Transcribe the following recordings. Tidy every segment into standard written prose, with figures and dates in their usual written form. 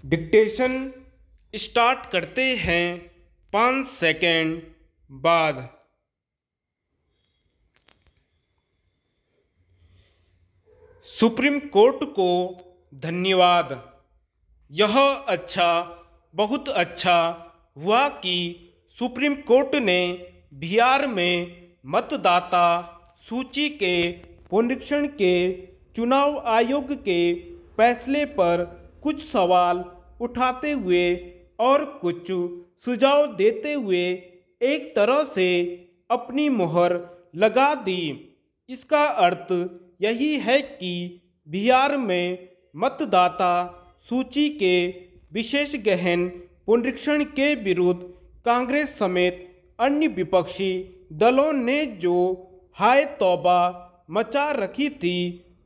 Dictation start करते हैं 5 second बाद। सुप्रीम कोर्ट को धन्यवाद। यह बहुत अच्छा हुआ कि सुप्रीम कोर्ट ने बिहार में मतदाता सूची के पुनरीक्षण के चुनाव आयोग के फैसले पर कुछ सवाल उठाते हुए और कुछ सुझाव देते हुए एक तरह से अपनी मोहर लगा दी। इसका अर्थ यही है कि बिहार में मतदाता सूची के विशेष गहन पुनरीक्षण के विरुद्ध कांग्रेस समेत अन्य विपक्षी दलों ने जो हाय तौबा मचा रखी थी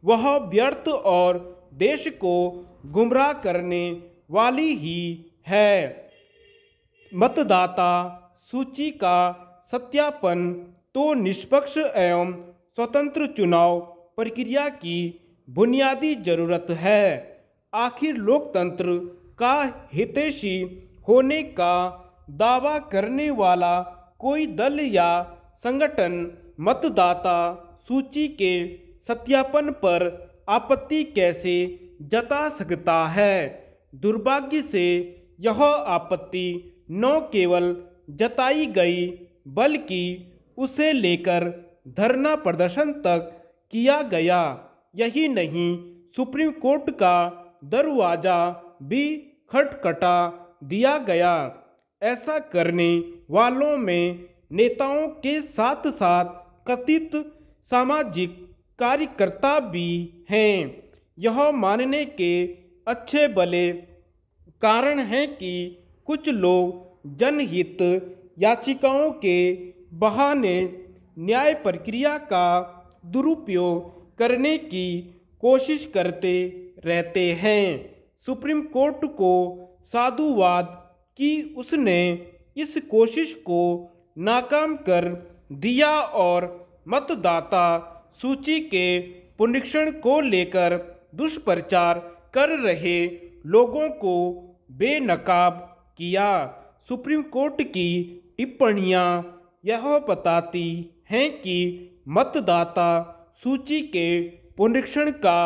वह व्यर्थ और देश को गुमराह करने वाली ही है। मतदाता सूची का सत्यापन तो निष्पक्ष एवं स्वतंत्र चुनाव प्रक्रिया की बुनियादी जरूरत है। आखिर लोकतंत्र का हितैषी होने का दावा करने वाला कोई दल या संगठन मतदाता सूची के सत्यापन पर आपत्ति कैसे जता सकता है। दुर्भाग्य से यह आपत्ति न केवल जताई गई बल्कि उसे लेकर धरना प्रदर्शन तक किया गया। यही नहीं, सुप्रीम कोर्ट का दरवाजा भी खटखटा दिया गया। ऐसा करने वालों में नेताओं के साथ साथ कथित सामाजिक कार्यकर्ता भी हैं। यह मानने के अच्छे भले कारण हैं कि कुछ लोग जनहित याचिकाओं के बहाने न्याय प्रक्रिया का दुरुपयोग करने की कोशिश करते रहते हैं। सुप्रीम कोर्ट को साधुवाद कि उसने इस कोशिश को नाकाम कर दिया और मतदाता सूची के पुनरीक्षण को लेकर दुष्प्रचार कर रहे लोगों को बेनकाब किया। सुप्रीम कोर्ट की टिप्पणियां यह बताती हैं कि मतदाता सूची के पुनरीक्षण का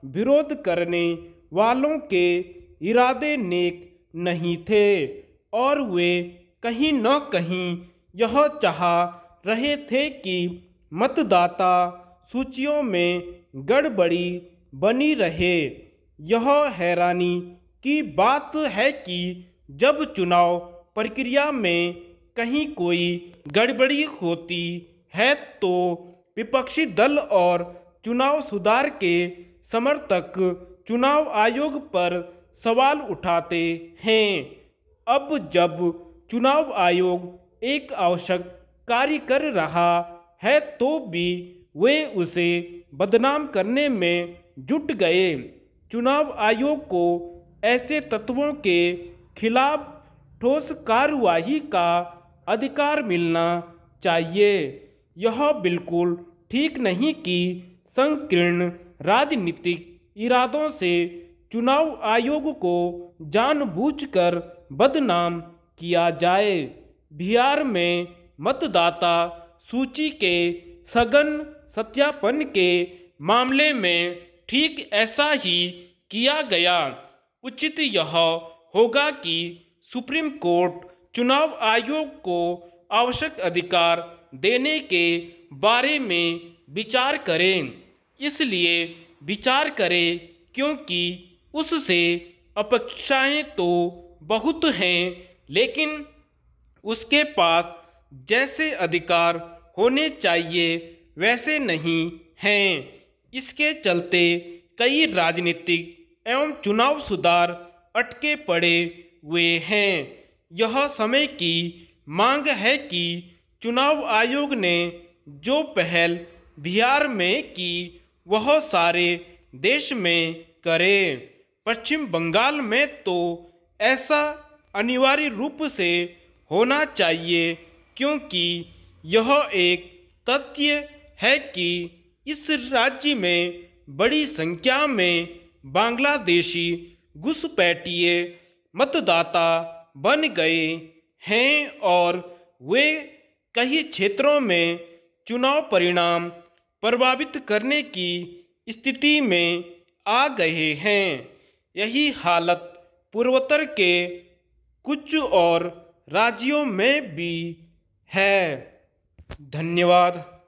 विरोध करने वालों के इरादे नेक नहीं थे और वे कहीं न कहीं यह चाह रहे थे कि मतदाता सूचियों में गड़बड़ी बनी रहे। यह हैरानी की बात है कि जब चुनाव प्रक्रिया में कहीं कोई गड़बड़ी होती है तो विपक्षी दल और चुनाव सुधार के समर्थक चुनाव आयोग पर सवाल उठाते हैं। अब जब चुनाव आयोग एक आवश्यक कार्य कर रहा है तो भी वे उसे बदनाम करने में जुट गए। चुनाव आयोग को ऐसे तत्वों के खिलाफ ठोस कार्रवाई का अधिकार मिलना चाहिए। यह बिल्कुल ठीक नहीं कि संकीर्ण राजनीतिक इरादों से चुनाव आयोग को जानबूझकर बदनाम किया जाए। बिहार में मतदाता सूची के सघन सत्यापन के मामले में ठीक ऐसा ही किया गया। उचित यह होगा कि सुप्रीम कोर्ट चुनाव आयोग को आवश्यक अधिकार देने के बारे में विचार करें। इसलिए विचार करें क्योंकि उससे अपेक्षाएं तो बहुत हैं, लेकिन उसके पास जैसे अधिकार होने चाहिए वैसे नहीं हैं। इसके चलते कई राजनीतिक एवं चुनाव सुधार अटके पड़े हुए हैं। यह समय की मांग है कि चुनाव आयोग ने जो पहल बिहार में की वह सारे देश में करे। पश्चिम बंगाल में तो ऐसा अनिवार्य रूप से होना चाहिए क्योंकि यह एक तथ्य है कि इस राज्य में बड़ी संख्या में बांग्लादेशी घुसपैठिए मतदाता बन गए हैं और वे कई क्षेत्रों में चुनाव परिणाम प्रभावित करने की स्थिति में आ गए हैं। यही हालत पूर्वोत्तर के कुछ और राज्यों में भी है। धन्यवाद।